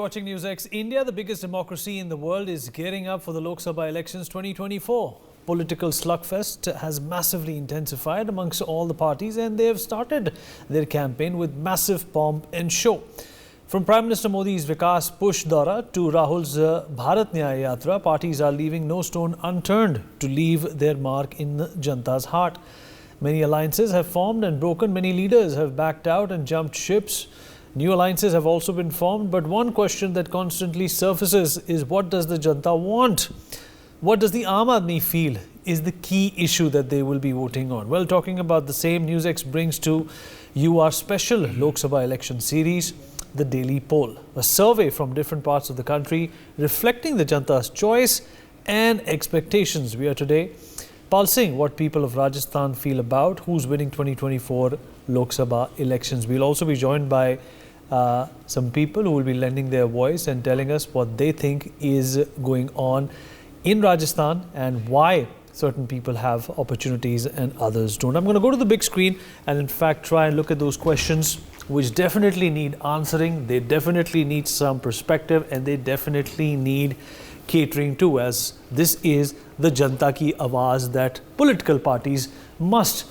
watching NewsX. India, the biggest democracy in the world, is gearing up for the Lok Sabha elections 2024. Political slugfest has massively intensified amongst all the parties, and they have started their campaign with massive pomp and show. From Prime Minister Modi's Vikas Push Daura to Rahul's Bharat Nyaya Yatra, parties are leaving no stone unturned to leave their mark in Janta's heart. Many alliances have formed and broken. Many leaders have backed out and jumped ships. New alliances have also been formed, but one question that constantly surfaces is, what does the Janta want? What does the Aam Aadmi feel is the key issue that they will be voting on? Well, talking about the same, NewsX brings to you our special Lok Sabha election series, the Daily Poll, a survey from different parts of the country reflecting the Janta's choice and expectations. We are today pulsing what people of Rajasthan feel about who's winning 2024 Lok Sabha elections. We'll also be joined by some people who will be lending their voice and telling us what they think is going on in Rajasthan and why certain people have opportunities and others don't. I'm going to go to the big screen and in fact try and look at those questions which definitely need answering. They definitely need some perspective and they definitely need catering to, as this is the Janta ki Awaaz that political parties must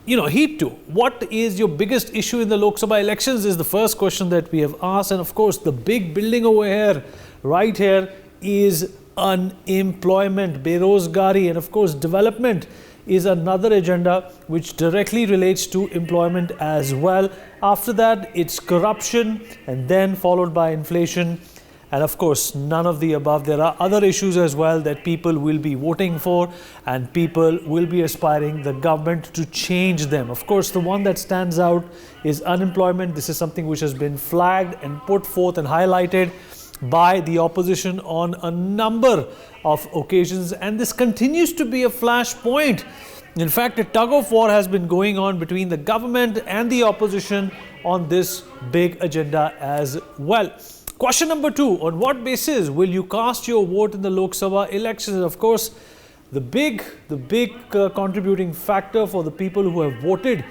heed to. What is your biggest issue in the Lok Sabha elections is the first question that we have asked. And of course, the big building over here, right here, is unemployment, berozgari, and of course, development is another agenda which directly relates to employment as well. After that, it's corruption and then followed by inflation. And of course, none of the above. There are other issues as well that people will be voting for and people will be aspiring the government to change them. Of course, the one that stands out is unemployment. This is something which has been flagged and put forth and highlighted by the opposition on a number of occasions. And this continues to be a flashpoint. In fact, a tug of war has been going on between the government and the opposition on this big agenda as well. Question number 2, on what basis will you cast your vote in the Lok Sabha elections? Of course, the big contributing factor for the people who have voted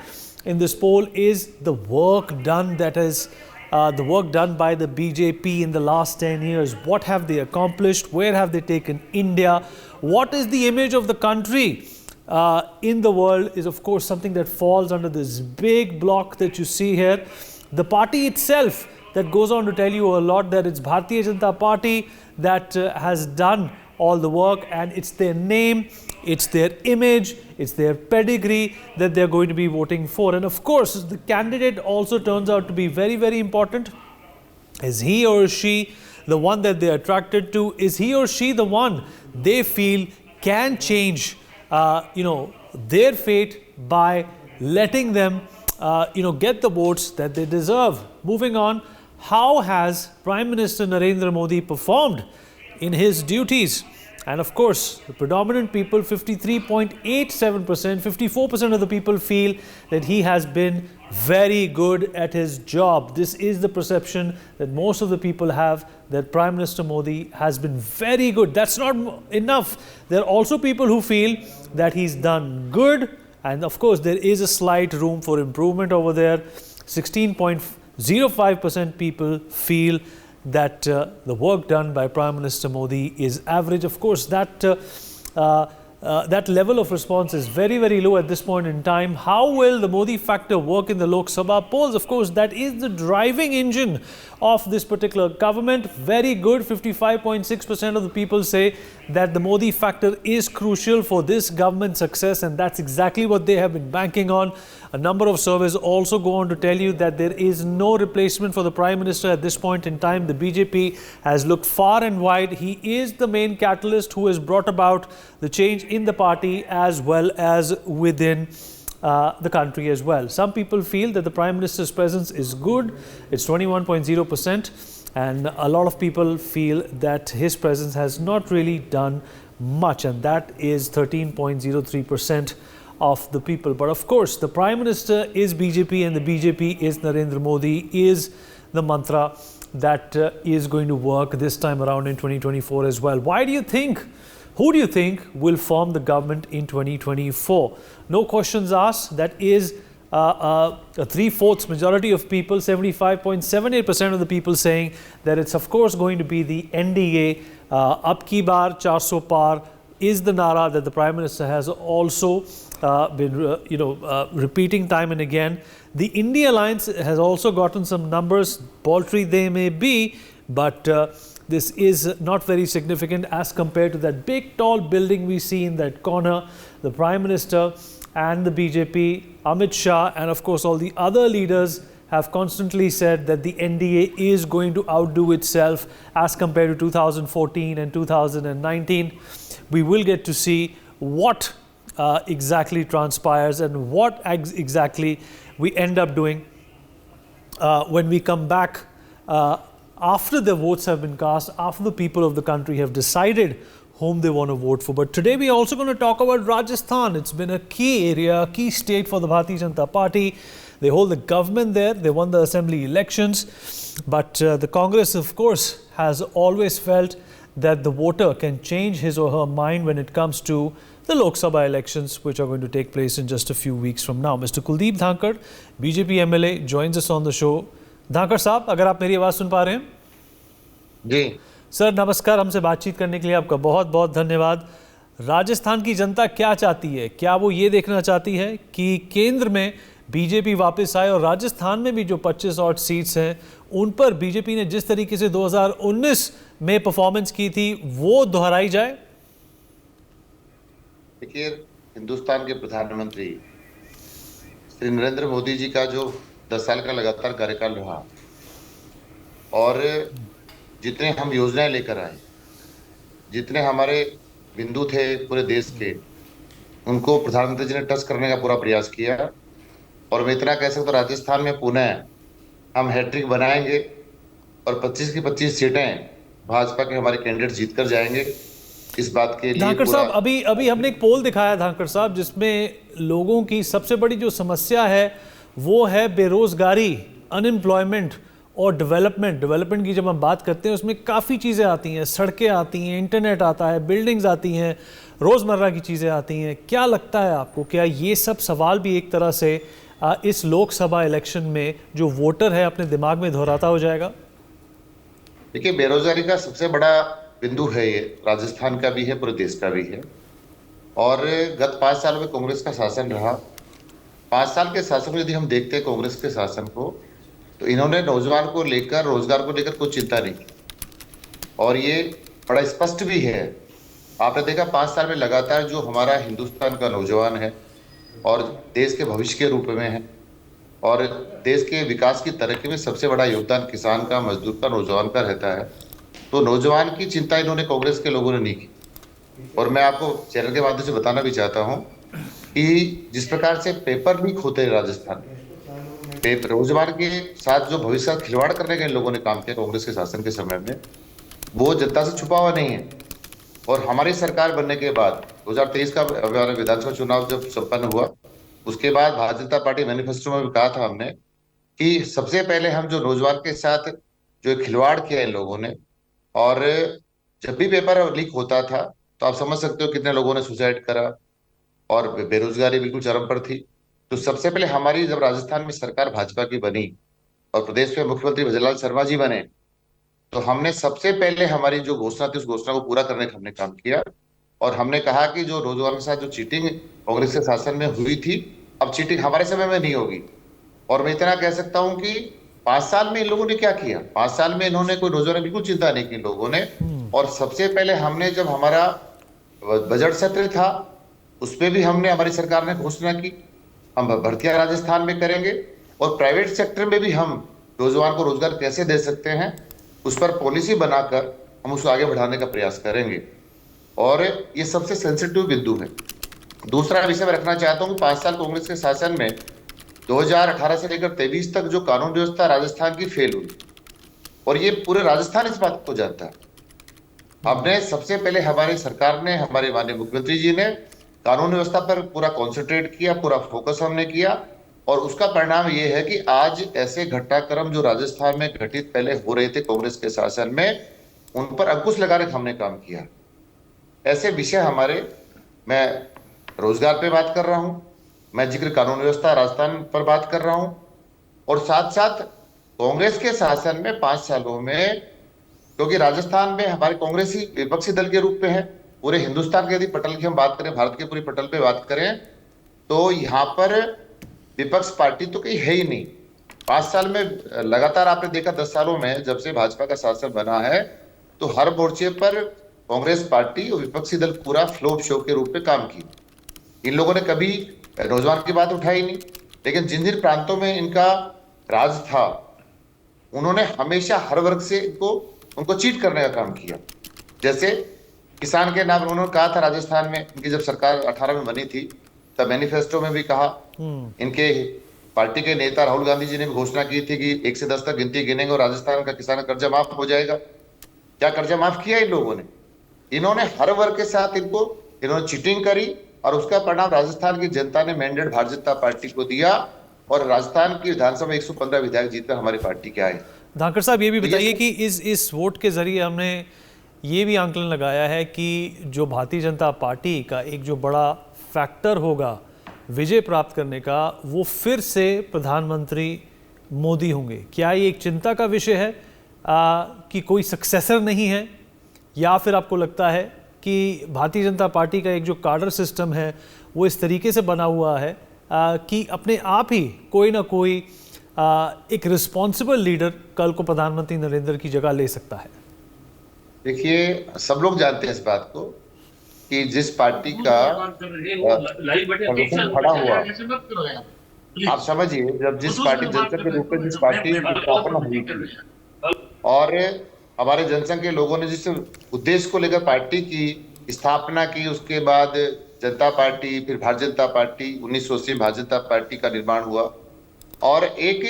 in this poll is the work done by the BJP in the last 10 years. What have they accomplished? Where have they taken India? What is the image of the country in the world is of course something that falls under this big block that you see here. The party itself, that goes on to tell you a lot, that it's Bharatiya Janata Party that has done all the work, and it's their name, it's their image, it's their pedigree that they're going to be voting for. And of course, the candidate also turns out to be very, very important. Is he or she the one that they're attracted to? Is he or she the one they feel can change their fate by letting them get the votes that they deserve? Moving on, how has Prime Minister Narendra Modi performed in his duties? And of course, the predominant people, 53.87%, 54% of the people feel that he has been very good at his job. This is the perception that most of the people have, that Prime Minister Modi has been very good. That's not enough. There are also people who feel that he's done good. And of course, there is a slight room for improvement over there. 16.05% people feel that the work done by Prime Minister Modi is average. Of course, that level of response is very, very low at this point in time. How will the Modi factor work in the Lok Sabha polls? Of course, that is the driving engine of this particular government. Very good. 55.6% of the people say that the Modi factor is crucial for this government's success, and that's exactly what they have been banking on. A number of surveys also go on to tell you that there is no replacement for the Prime Minister at this point in time. The BJP has looked far and wide. He is the main catalyst who has brought about the change in the party as well as within the country as well. Some people feel that the Prime Minister's presence is good. It's 21.0%. And a lot of people feel that his presence has not really done much. And that is 13.03% of the people. But of course, the Prime Minister is BJP and the BJP is Narendra Modi is the mantra that is going to work this time around in 2024 as well. Why do you think? Who do you think will form the government in 2024? No questions asked. That is 3/4 majority of people, 75.78% of the people saying that it's of course going to be the NDA. Ab ki baar 400 par is the nara that the Prime Minister has also been repeating time and again. The India Alliance has also gotten some numbers. Paltry they may be, but this is not very significant as compared to that big tall building we see in that corner. The Prime Minister and the BJP, Amit Shah, and of course all the other leaders have constantly said that the NDA is going to outdo itself as compared to 2014 and 2019. We will get to see what exactly transpires and what exactly we end up doing when we come back after the votes have been cast, after the people of the country have decided whom they want to vote for. But today we are also going to talk about Rajasthan. It's been a key area, a key state for the Bharatiya Janata Party. They hold the government there. They won the assembly elections. But the Congress, of course, has always felt that the voter can change his or her mind when it comes to the Lok Sabha elections, which are going to take place in just a few weeks from now. Mr. Kuldeep Dhankar, BJP MLA, joins us on the show. धाकर साहब, अगर आप मेरी आवाज़ सुन पा रहे हैं? जी sir नमस्कार, हमसे बातचीत करने के लिए आपका बहुत बहुत धन्यवाद। राजस्थान की जनता क्या चाहती है? क्या वो ये देखना चाहती है कि केंद्र में बीजेपी वापस आए और राजस्थान में भी जो 25 और सीट्स हैं उन पर बीजेपी ने जिस तरीके से 2019 में परफॉर्मेंस की थी वो दोहराई जाए? देखिए, हिंदुस्तान के प्रधानमंत्री श्री नरेंद्र मोदी जी का जो 10 साल का लगातार कार्यकाल रहा और जितने हम योजनाएं लेकर आए, जितने हमारे बिंदु थे पूरे देश के, उनको प्रधानमंत्री जी ने टच करने का पूरा प्रयास किया। और मैं इतना कह सकता हूं, राजस्थान में पुनः हम हैट्रिक बनाएंगे और 25 की 25 सीटें भाजपा के हमारे कैंडिडेट जीतकर जाएंगे। इस बात के लिए धाकर साहब, अभी हमने एक पोल दिखाया धाकर साहब, जिसमें लोगों की सबसे बड़ी जो समस्या है वो है बेरोजगारी, अनएम्प्लॉयमेंट और डेवलपमेंट की जब हम बात करते हैं उसमें काफ़ी चीज़ें आती हैं, सड़कें आती हैं, इंटरनेट आता है, बिल्डिंग्स आती हैं, रोज़मर्रा की चीज़ें आती हैं। क्या लगता है आपको, क्या ये सब सवाल भी एक तरह से इस लोकसभा इलेक्शन में जो वोटर है अपने दिमाग में दोहराता हो जाएगा? देखिए, बेरोजगारी का सबसे बड़ा बिंदु है, ये राजस्थान का भी है, पूरे देश का भी है। और गत 5 साल में कांग्रेस का शासन रहा। 5 साल के शासन में यदि हम देखते हैं कांग्रेस के शासन को, तो इन्होंने नौजवान को लेकर, रोजगार को लेकर कोई चिंता नहीं की। और ये बड़ा स्पष्ट भी है। आपने देखा 5 साल में लगातार जो हमारा हिंदुस्तान का नौजवान है और देश के भविष्य के रूप में है और देश के विकास की तरक्की में सबसे बड़ा योगदान किसान का, मजदूर का, नौजवान का रहता है। तो नौजवान की चिंता इन्होंने कांग्रेस के लोगों ने नहीं की। और मैं आपको चैनल के माध्यम से बताना भी चाहता हूं कि जिस प्रकार से पेपर लीक होते हैं राजस्थान में, रोजगार के साथ जो भविष्य का खिलवाड़ करने के लोगों ने काम किया कांग्रेस के शासन के समय में, वो जनता से छुपा हुआ नहीं है। और हमारी सरकार बनने के बाद 2023 का विधानसभा चुनाव जब संपन्न हुआ, उसके बाद भारतीय जनता पार्टी मैनिफेस्टो में भी कहा था हमने कि सबसे पहले हम जो नौजवान के साथ जो खिलवाड़ किया इन लोगों ने, और जब भी पेपर लीक होता था तो आप समझ सकते हो कितने लोगों ने सुसाइड करा और बेरोजगारी बिल्कुल चरम पर थी। तो सबसे पहले हमारी जब राजस्थान में सरकार भाजपा की बनी और प्रदेश में मुख्यमंत्री भजनलाल शर्मा जी बने, तो हमने सबसे पहले हमारी जो घोषणा थी उस घोषणा को पूरा करने का हमने काम किया। और हमने कहा कि जो नौजवानों के साथ जो चीटिंग कांग्रेस के शासन में हुई थी, अब चीटिंग हमारे समय में नहीं होगी। और मैं इतना कह सकता हूं कि 5 साल में इन लोगों ने क्या किया, 5 साल में इन्होंने कोई नौजवान बिल्कुल चिंता नहीं की लोगों ने। और सबसे पहले हमने जब हमारा बजट सत्र था उसमें भी हमने, हमारी सरकार ने घोषणा की हम भर्तियां राजस्थान में करेंगे और प्राइवेट सेक्टर में भी हम नौजवान को रोजगार कैसे दे सकते हैं उस पर पॉलिसी बनाकर हम उसको आगे बढ़ाने का प्रयास करेंगे। और ये सबसे सेंसिटिव बिंदु है। दूसरा विषय मैं रखना चाहता हूं कि 5 साल कांग्रेस के शासन में 2018 से लेकर 23 तक जो कानून व्यवस्था राजस्थान की फेल हुई, और ये पूरे राजस्थान इस बात को जानता है। हमने सबसे पहले, हमारी सरकार ने, हमारे माननीय मुख्यमंत्री जी ने कानून व्यवस्था पर पूरा कॉन्सेंट्रेट किया, पूरा फोकस हमने किया। और उसका परिणाम ये है कि आज ऐसे घटनाक्रम जो राजस्थान में घटित पहले हो रहे थे कांग्रेस के शासन में, उन पर अंकुश लगाने का हमने काम किया। ऐसे विषय हमारे, मैं रोजगार पे बात कर रहा हूं, मैं जिक्र कानून व्यवस्था राजस्थान पर बात कर रहा हूं, और साथ साथ कांग्रेस के शासन में 5 सालों में, क्योंकि राजस्थान में हमारे कांग्रेस ही विपक्षी दल के रूप में है। पूरे हिंदुस्तान के यदि पटल की हम बात करें, भारत के पूरे पटल पे बात करें, तो यहाँ पर विपक्ष पार्टी तो कहीं है ही नहीं। 5 साल में लगातार आपने देखा, 10 सालों में जब से भाजपा का शासन बना है, तो हर मोर्चे पर कांग्रेस पार्टी और विपक्षी दल पूरा फ्लोप शो के रूप में काम की। इन लोगों ने कभी रोजगार की बात उठाई नहीं, लेकिन जिन जिन प्रांतों में इनका राज था, उन्होंने हमेशा हर वर्ग से उनको चीट करने का काम किया। जैसे किसान के नाम उन्होंने कहा था, राजस्थान में इनकी जब सरकार 18 में बनी थी, तब मैनिफेस्टो में भी कहा, इनके पार्टी के नेता राहुल गांधी जी ने भी घोषणा की थी कि 1 से 10 तक गिनती गिनेंगे और राजस्थान का किसान का कर्जा माफ हो जाएगा। क्या कर्जा माफ किया इन लोगों ने? इन्होंने हर वर्ग के साथ इन्होंने चीटिंग करी, और उसका परिणाम राजस्थान की जनता ने मैंडेट भारतीय जनता पार्टी को दिया, और राजस्थान की विधानसभा में 115 विधायक जीतकर हमारी पार्टी के आए। धाकड़ साहब, ये भी तो बताइए कि इस वोट के जरिए हमने ये भी आंकलन लगाया है कि जो भारतीय जनता पार्टी का एक जो बड़ा फैक्टर होगा विजय प्राप्त करने का, वो फिर से प्रधानमंत्री मोदी होंगे। क्या ये एक चिंता का विषय है कि कोई सक्सेसर नहीं है, या फिर आपको लगता है कि भारतीय जनता पार्टी का एक जो कार्डर सिस्टम है वो इस तरीके से बना हुआ है कि अपने आप ही कोई ना कोई एक रिस्पॉन्सिबल लीडर कल को प्रधानमंत्री नरेंद्र की जगह ले सकता है? देखिए, सब लोग जानते हैं इस बात को कि जिस पार्टी का प्रदर्शन खड़ा हुआ, आप समझिए, जब जिस पार्टी जनसंघ के रूप में जिस पार्टी की स्थापना हुई थी, और हमारे जनसंघ के लोगों ने जिस उद्देश्य को लेकर पार्टी की स्थापना की, उसके बाद जनता पार्टी, फिर भारतीय जनता पार्टी, 1980 में भारतीय जनता पार्टी का निर्माण हुआ, और एक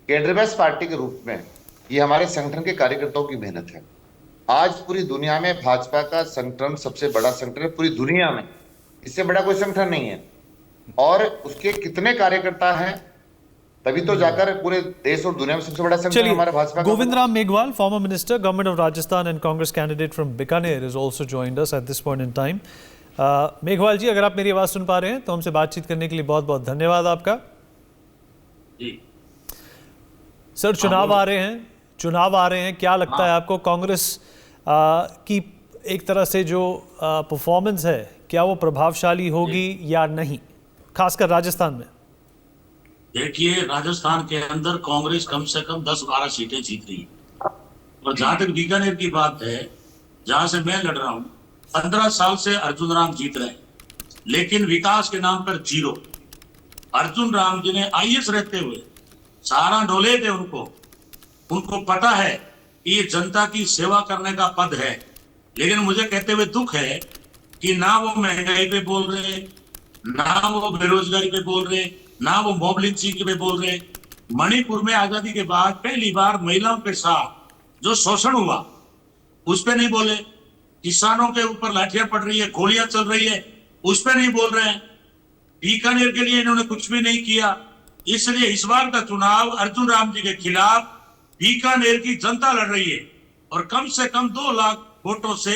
केंद्रबेस पार्टी के रूप में ये हमारे संगठन के कार्यकर्ताओं की मेहनत है। आज पूरी दुनिया में भाजपा का संगठन सबसे बड़ा संगठन है, पूरी दुनिया में इससे बड़ा कोई संगठन नहीं है, और उसके कितने कार्यकर्ता हैं, तभी तो जाकर पूरे देश और दुनिया में सबसे बड़ा संगठन हमारा भाजपा का। Govind Ram Meghwal, former minister, government of Rajasthan and Congress candidate from Bikaner, is also joined us at this point in time. Meghwal ji, अगर आप मेरी आवाज सुन पा रहे हैं तो हमसे बातचीत करने के लिए बहुत बहुत धन्यवाद आपका। जी सर, चुनाव आ रहे हैं, क्या लगता है आपको कांग्रेस की एक तरह से जो परफॉर्मेंस है, क्या वो प्रभावशाली होगी या नहीं, खासकर राजस्थान में? देखिए, राजस्थान के अंदर कांग्रेस कम से कम 10-12 सीटें जीत रही है, और जहां तक बीकानेर की बात है, जहां से मैं लड़ रहा हूं, 15 साल से अर्जुन राम जीत रहे हैं, लेकिन विकास के नाम पर जीरो। अर्जुन राम जी ने आईएएस रहते हुए सहारा डोले थे, उनको पता है कि ये जनता की सेवा करने का पद है, लेकिन मुझे कहते हुए दुख है कि ना वो महंगाई पे बोल रहे, ना वो बेरोजगारी पे बोल रहे, ना वो मॉब लिंचिंग पे बोल रहे। मणिपुर में आजादी के बाद पहली बार महिलाओं के साथ जो शोषण हुआ उस पे नहीं बोले, किसानों के ऊपर लाठियां पड़ रही है, गोलियां चल रही है, उस पे नहीं बोल रहे हैं। बीकानेर के लिए इन्होंने कुछ भी नहीं किया, इसलिए इस बार का चुनाव अर्जुन राम जी के खिलाफ बीकानेर की जनता लड़ रही है, और कम से कम 2 लाख वोटों से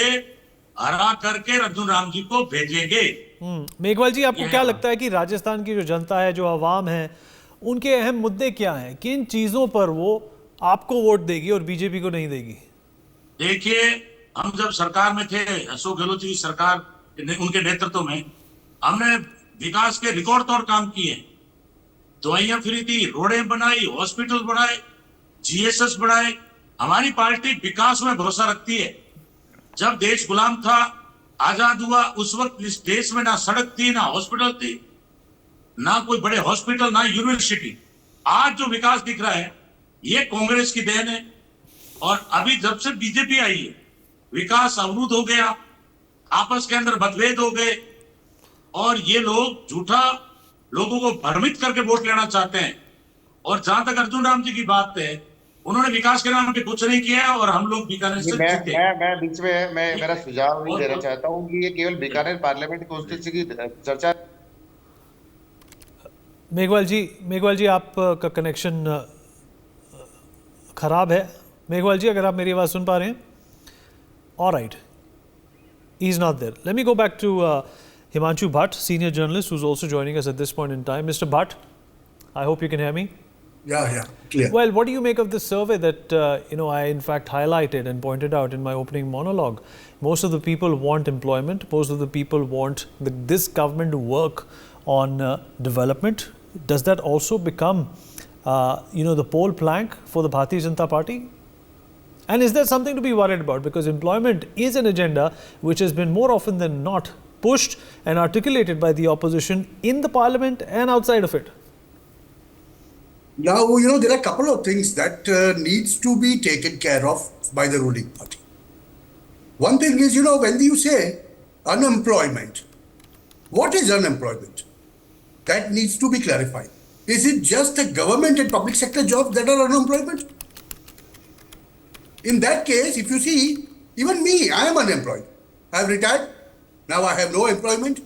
हरा करके अर्जुन राम जी को भेजेंगे। मेघवाल जी, आपको क्या लगता है कि राजस्थान की जो जनता है, जो आवाम है, उनके अहम मुद्दे क्या हैं? किन चीजों पर वो आपको वोट देगी और बीजेपी को नहीं देगी? देखिए, हम जब सरकार में थे, अशोक गहलोत जी की सरकार, उनके नेतृत्व में हमने विकास के रिकॉर्ड तोड़ काम किए। दवाइयां फ्री थी, रोडें बनाई, हॉस्पिटल बनाए, जीएसएस बढ़ाए। हमारी पार्टी विकास में भरोसा रखती है। जब देश गुलाम था, आजाद हुआ, उस वक्त इस देश में ना सड़क थी, ना हॉस्पिटल थी, ना कोई बड़े हॉस्पिटल, ना यूनिवर्सिटी। आज जो विकास दिख रहा है, ये कांग्रेस की देन है। और अभी जब से बीजेपी आई है, विकास अवरुद्ध हो गया, आपस के अंदर मतभेद हो गए, और ये लोग झूठा लोगों को भ्रमित करके वोट लेना चाहते हैं। और जहां तक अर्जुन राम जी की बात है, उन्होंने विकास के नाम पे कुछ नहीं किया, और हम लोग बीकानेर से जीते। मैं बीच में मेरा सुझाव नहीं देना चाहता हूं कि ये केवल बीकानेर पार्लियामेंट कॉन्स्टिट्यूंसी की चर्चा। मेघवाल जी, आपका कनेक्शन खराब है। मेघवाल जी, अगर आप मेरी आवाज सुन पा रहे हैं? Alright, he is not there. Let me go back to Himanshu Bhatt, senior journalist, who's also joining us at this point in time. Mr. Bhatt, I hope you can hear me. Yeah, clear. Well, what do you make of this survey that I in fact highlighted and pointed out in my opening monologue? Most of the people want employment. Most of the people want this government to work on development. Does that also become, the pole plank for the Bharatiya Janata Party? And is there something to be worried about? Because employment is an agenda which has been more often than not pushed and articulated by the opposition in the parliament and outside of it. Now, there are a couple of things that needs to be taken care of by the ruling party. One thing is, when you say unemployment, what is unemployment? That needs to be clarified. Is it just the government and public sector jobs that are unemployment? In that case, if you see, even me, I am unemployed. I have retired. Now I have no employment.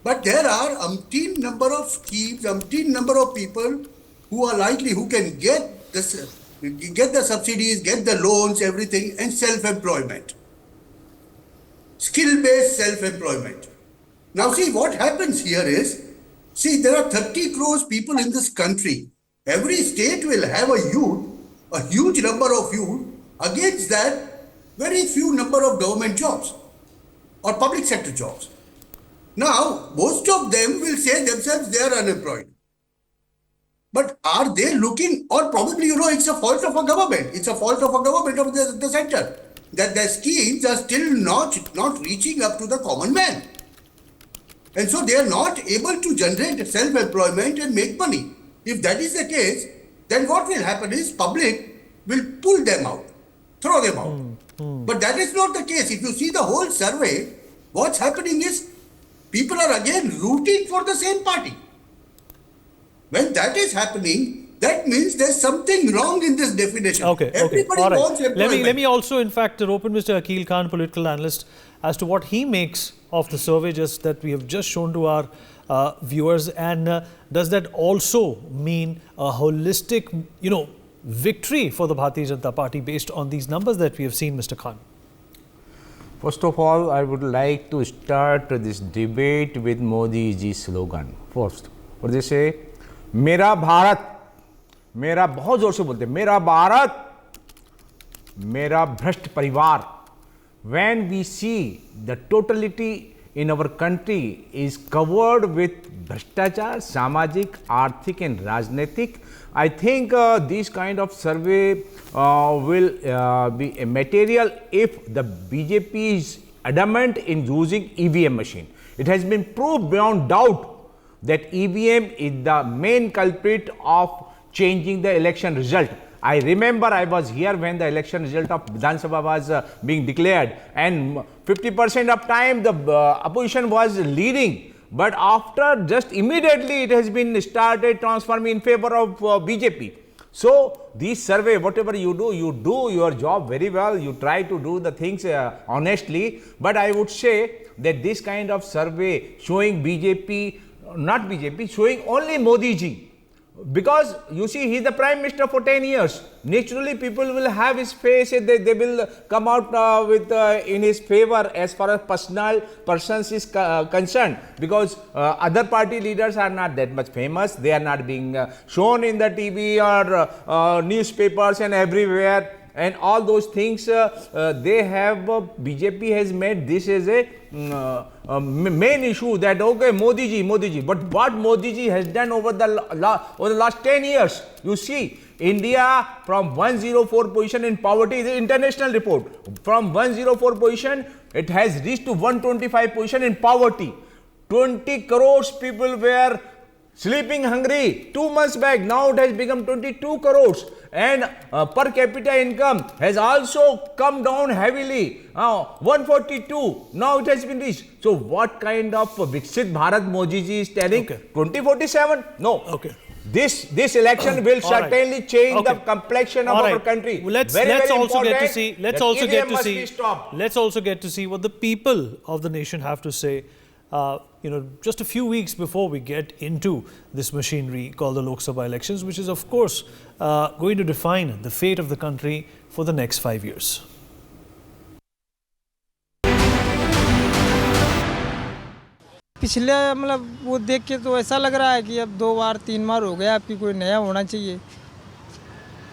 But there are umpteen number of schemes, umpteen number of people who are likely, who can get the subsidies, get the loans, everything, and self-employment. Skill-based self-employment. Now see, what happens here is, there are 30 crores people in this country. Every state will have a huge number of youth. Against that, very few number of government jobs or public sector jobs. Now, most of them will say themselves they are unemployed. But are they looking, or probably, it's a fault of a government. It's a fault of a government of the center. That the schemes are still not reaching up to the common man. And so they are not able to generate self-employment and make money. If that is the case, then what will happen is public will pull them out, throw them out. But that is not the case. If you see the whole survey, what's happening is people are again rooting for the same party. When that is happening, that means there's something wrong in this definition. Everybody All right. wants employment. Let me also, in fact, open Mr. Akil Khan, political analyst, as to what he makes of the survey that we have just shown to our viewers. And does that also mean a holistic, victory for the Bharatiya Janata Party based on these numbers that we have seen, Mr. Khan? First of all, I would like to start this debate with Modi ji's slogan. First, what they say? मेरा भारत, मेरा बहुत जोर से बोलते हैं, मेरा भारत, मेरा भ्रष्ट परिवार. When we see the totality in our country is covered with भ्रष्टाचार, सामाजिक, आर्थिक and राजनीतिक, I think this kind of survey will be a material if the BJP is adamant in using EVM machine. It has been proved beyond doubt that EVM is the main culprit of changing the election result. I remember I was here when the election result of Vidhan Sabha was being declared, and 50% of time the opposition was leading. But after, just immediately, it has been started transforming in favor of BJP. So, this survey, whatever you do your job very well. You try to do the things honestly. But I would say that this kind of survey showing showing only Modi ji. Because you see, he is the Prime Minister for 10 years. Naturally, people will have his face, they will come out with in his favor as far as persons is concerned. Because other party leaders are not that much famous. They are not being shown in the TV or newspapers and everywhere. And all those things they have, BJP has made this as a main issue, that okay, Modi ji. But what Modi ji has done over the last 10 years, you see, India from 104 position in poverty, the international report, from 104 position, it has reached to 125 position in poverty. 20 crores people were sleeping hungry 2 months back. Now it has become 22 crores. And per capita income has also come down heavily. 142. Now it has been reached. So what kind of Viksit Bharat Modi ji is telling? 2047? No. Okay. This election will certainly change the complexion of our country. Let's also get to see what the people of the nation have to say. Just a few weeks before we get into this machinery called the Lok Sabha elections, which is of course going to define the fate of the country for the next 5 years. पिछले मतलब वो देख के तो ऐसा लग रहा है कि अब 2 बार 3 बार हो गया, आपकी कोई नया होना चाहिए।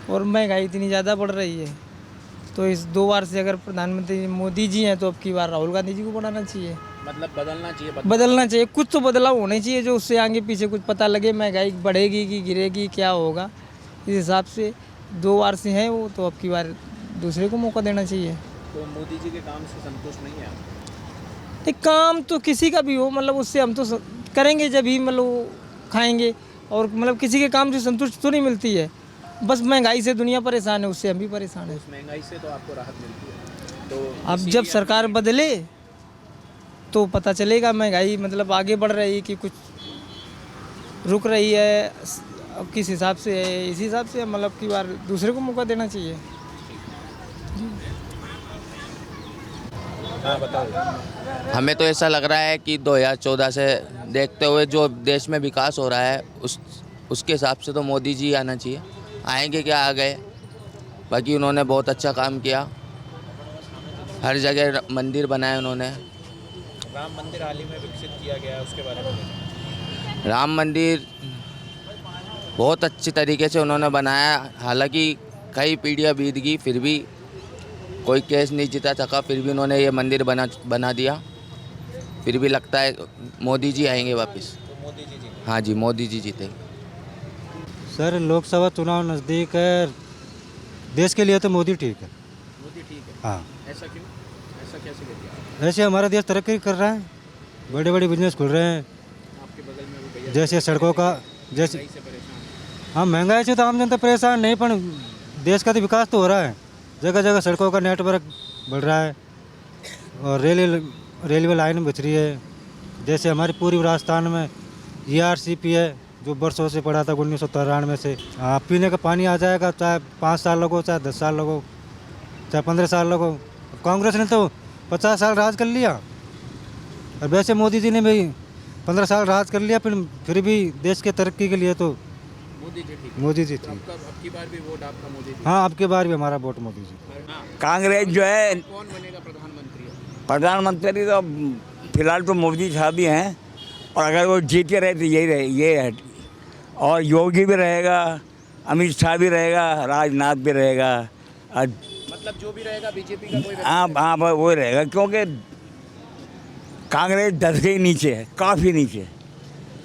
और महंगाई इतनी ज़्यादा बढ़ रही है, तो इस 2 बार से अगर प्रधानमंत्री मोदी जी हैं तो अब की बार राहुल गांधी जी को बनाना चाहिए। मतलब बदलना चाहिए, कुछ तो बदलाव होना चाहिए जो उससे आगे पीछे कुछ पता लगे, महंगाई बढ़ेगी कि गिरेगी, क्या होगा। इस हिसाब से 2 बार से हैं वो, तो अब की बार दूसरे को मौका देना चाहिए। तो मोदी जी के काम से संतुष्ट नहीं है आप? एक काम तो किसी का भी हो, मतलब उससे हम तो करेंगे जब ही मतलब खाएंगे, और मतलब किसी के काम से संतुष्ट तो नहीं मिलती है। बस महंगाई से दुनिया परेशान है, उससे हम भी परेशान हैं। उस महंगाई से तो आपको राहत मिलती है, तो अब जब सरकार बदले तो पता चलेगा महंगाई मतलब आगे बढ़ रही है कि कुछ रुक रही है, अब किस हिसाब से है, इस हिसाब से मतलब की बार दूसरे को मौका देना चाहिए। हाँ बताओ। हमें तो ऐसा लग रहा है कि 2014 से देखते हुए जो देश में विकास हो रहा है उसके हिसाब से तो मोदी जी आना चाहिए। आएंगे क्या, आ गए, बाकी उन्होंने बहुत अच्छा काम किया, हर जगह मंदिर बनाए उन्होंने। राम मंदिर हाल ही में विकसित किया गया है, उसके बारे में? राम मंदिर बहुत अच्छी तरीके से उन्होंने बनाया, हालांकि कई पीढ़ियाँ बीत गई फिर भी कोई केस नहीं जीता सका, फिर भी उन्होंने ये मंदिर बना दिया। फिर भी लगता है मोदी जी आएंगे वापस। तो मोदी जी जी हाँ जी, मोदी जी जीते। सर लोकसभा चुनाव नज़दीक है, देश के लिए तो मोदी ठीक है। मोदी ठीक है? हाँ। ऐसा क्यों? ऐसा कैसे कहते हैं? ऐसे हमारा देश तरक्की कर रहा है, बड़े बड़े बिजनेस खुल रहे हैं। आपके बगल में वो भैया जैसे सड़कों का, जैसे से परेशान। हाँ महंगाई से तो आम जनता परेशान नहीं, पर देश का तो विकास तो हो रहा है, जगह जगह सड़कों का नेटवर्क बढ़ रहा है और रेलवे लाइन बच रही है। जैसे हमारी पूरी राजस्थान में ERCP है जो वर्षों से पड़ा था 1993 से। पीने का पानी आ जाएगा, चाहे 5 साल लगो, चाहे 10 साल लगो, चाहे 15 साल लगो। कांग्रेस ने तो 50 साल राज कर लिया, और वैसे मोदी जी ने भी 15 साल राज कर लिया, फिर भी देश के तरक्की के लिए तो मोदी जी ठीक। मोदी जी तो ठीक। अब की बार भी वोट आपका मोदी जी? हाँ, अब की बार भी हमारा वोट मोदी जी। कांग्रेस जो है, कौन बनेगा प्रधानमंत्री? प्रधानमंत्री तो फिलहाल तो मोदी साहब ही हैं, और अगर वो जीते रहे तो ये है। और योगी भी रहेगा, अमित शाह भी रहेगा, राजनाथ भी रहेगा। मतलब जो भी रहेगा बीजेपी का कोई? हाँ वो रहेगा, क्योंकि कांग्रेस 10 के नीचे है, काफ़ी नीचे।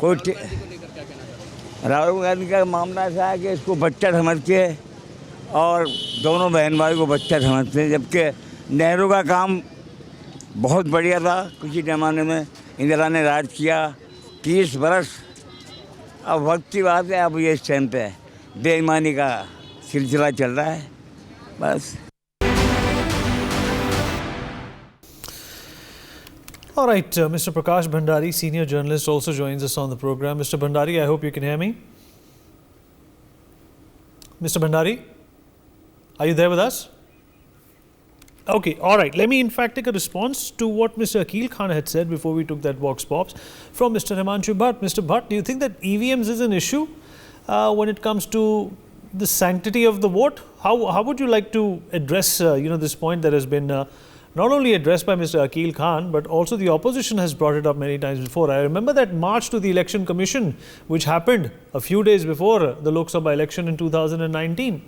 कोई राहुल गांधी का मामला ऐसा है कि इसको बच्चा समझ के, और दोनों बहन भाई को बच्चा समझते हैं, जबकि नेहरू का काम बहुत बढ़िया था। कुछ ही ज़माने में इंदिरा ने राज किया 30 बरस। अब वक्त की बात है, अब ये इस टाइम पे बेईमानी का सिलसिला चल रहा है बस। All right, Mr. Prakash Bhandari, senior journalist, also joins us on the program. Mr. Bhandari, I hope you can hear me. Mr. Bhandari, are you there with us? Okay, all right. Let me in fact take a response to what Mr. Akil Khan had said before we took that Vox Pops from Mr. Himanshu Bhatt. Mr. Bhatt, do you think that EVMs is an issue when it comes to the sanctity of the vote? How would you like to address this point that has been not only addressed by Mr. Akil Khan, but also the opposition has brought it up many times before. I remember that march to the Election Commission, which happened a few days before the Lok Sabha election in 2019.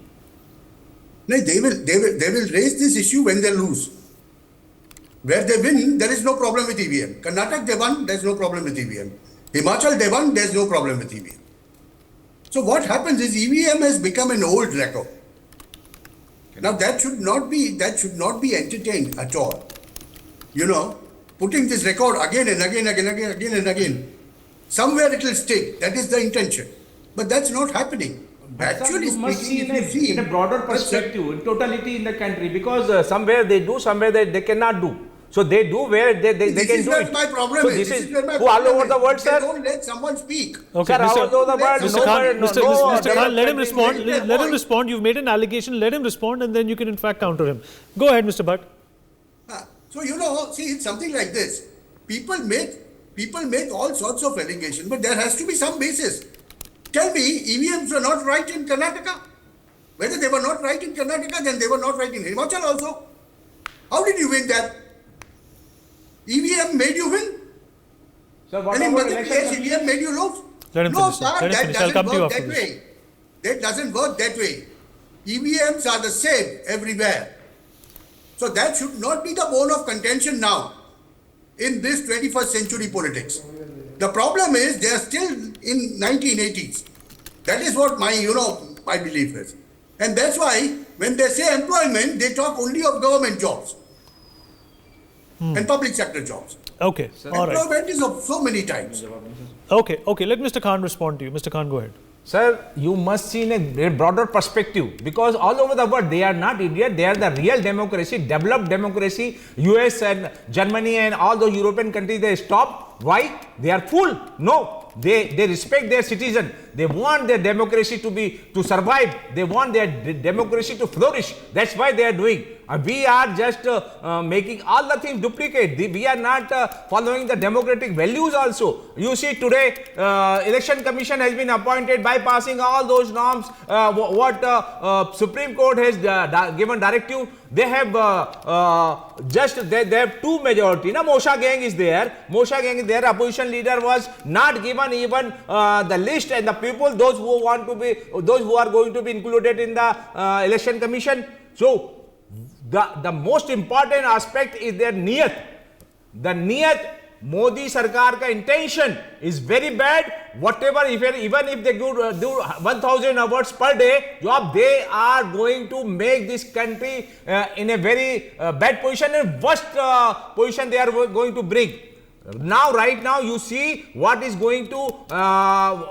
No, they will raise this issue when they lose. Where they win, there is no problem with EVM. Karnataka they won, there is no problem with EVM. Himachal they won, there is no problem with EVM. So what happens is EVM has become an old record. Now that should not be entertained at all. Putting this record again and again. Somewhere it will stick. That is the intention. But that's not happening. Actually you must speaking, see if you see in a broader perspective, in totality in the country, because somewhere they do, somewhere they cannot do. So they do where they can do it. This is where my problem so is. This is where my who all problem over is. the world, They sir. don't let someone speak. Okay, Sir, all over the world, Mr. Khan, Mr. Khan, let him respond. let their Let him voice. respond. You've made an allegation. Let him respond, and then you can in fact counter him. Go ahead, Mr. Bhatt. So see, it's something like this. People make all sorts of allegations, but there has to be some basis. Tell me, EVMs were not right in Karnataka. Whether they were not right in Karnataka, then they were not right in Himachal also. How did you win that? EVM made you win? Sir, what And in about Madhya election Pradesh, commission? EVM made you lose. Let him No, finish, sir. sir, Let him that finish. I'll doesn't come to you work after that this. way. That doesn't work that way. EVMs are the same everywhere. So that should not be the bone of contention now in this 21st century politics. The problem is they are still in 1980s. That is what my belief is. And that's why when they say employment, they talk only of government jobs and public sector jobs. Okay, all right. Employment is of so many types. Okay, let Mr. Khan respond to you. Mr. Khan, go ahead. Sir, you must see in a broader perspective, because all over the world, they are not idiot, they are the real democracy, developed democracy. US and Germany and all those European countries, they stop. Why? They are fool. No, they respect their citizen. They want their democracy to survive. They want their democracy to flourish. That's why they are doing. We are just making all the things duplicate. We are not following the democratic values also. You see today, election commission has been appointed bypassing all those norms. What Supreme Court has given directive. They have they have two majority. Na Mosha gang is there. Mosha gang is there. Opposition leader was not given even the list and the people, those who are going to be included in the election commission. So the most important aspect is their niyat. The niyat, Modi Sarkar ka intention is very bad. Whatever, even if they do 1,000 awards per day, they are going to make this country in a very bad position and worst position they are going to bring. Right now, you see what is going to,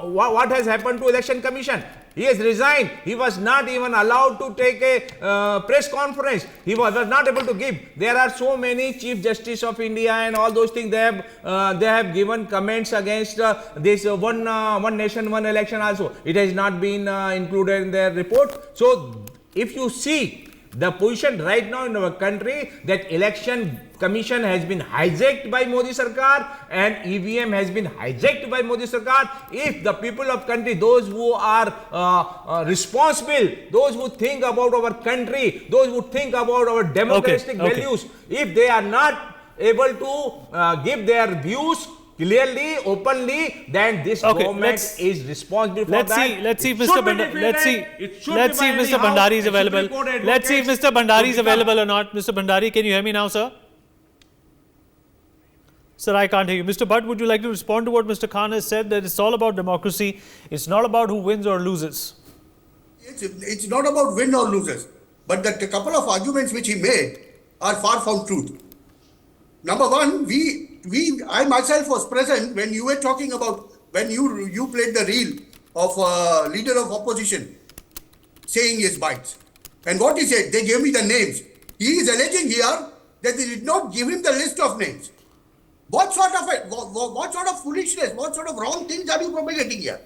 what has happened to Election Commission. He has resigned. He was not even allowed to take a press conference. He was not able to give. There are so many Chief Justice of India and all those things. They have given comments against this one nation, one election also. It has not been included in their report. So, if you see the position right now in our country, that election commission has been hijacked by Modi Sarkar and EVM has been hijacked by Modi Sarkar. If the people of country, those who are responsible, those who think about our country, those who think about our democratic values, if they are not able to give their views clearly, openly, then this government is responsible for that. Let's see if Mr. Bhandari is available. Let's see if Mr. Bhandari is available or not. Mr. Bhandari, can you hear me now, sir? Sir, I can't hear you. Mr. Bhatt, would you like to respond to what Mr. Khan has said, that it's all about democracy, it's not about who wins or loses? It's not about win or loses, but the couple of arguments which he made are far from truth. Number one, I myself was present when you were talking about, when you played the reel of leader of opposition saying his bites. And what he said, they gave me the names. He is alleging here that they did not give him the list of names. What sort of foolishness, what sort of wrong things are you propagating here?